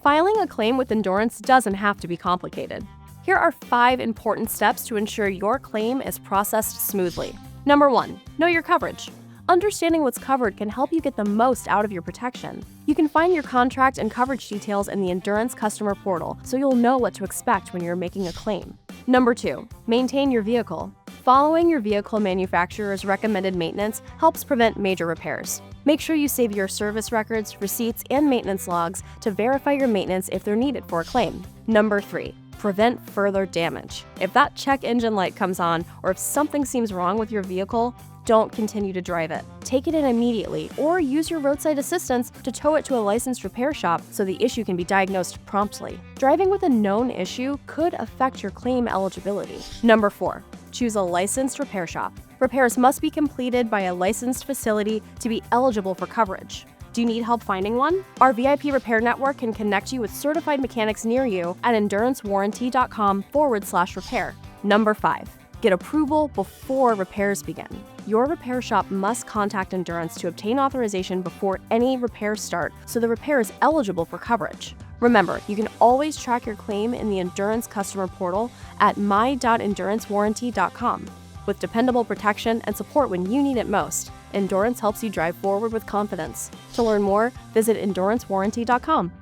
Filing a claim with Endurance doesn't have to be complicated. Here are 5 important steps to ensure your claim is processed smoothly. Number 1. Know your coverage. Understanding what's covered can help you get the most out of your protection. You can find your contract and coverage details in the Endurance customer portal, so you'll know what to expect when you're making a claim. Number 2. Maintain your vehicle. Following your vehicle manufacturer's recommended maintenance helps prevent major repairs. Make sure you save your service records, receipts, and maintenance logs to verify your maintenance if they're needed for a claim. Number 3. Prevent further damage. If that check engine light comes on, or if something seems wrong with your vehicle, don't continue to drive it. Take it in immediately, or use your roadside assistance to tow it to a licensed repair shop so the issue can be diagnosed promptly. Driving with a known issue could affect your claim eligibility. Number 4. Choose a licensed repair shop. Repairs must be completed by a licensed facility to be eligible for coverage. Do you need help finding one? Our VIP Repair Network can connect you with certified mechanics near you at endurancewarranty.com/repair. Number 5. Get approval before repairs begin. Your repair shop must contact Endurance to obtain authorization before any repairs start, so the repair is eligible for coverage. Remember, you can always track your claim in the Endurance customer portal at my.endurancewarranty.com. With dependable protection and support when you need it most, Endurance helps you drive forward with confidence. To learn more, visit endurancewarranty.com.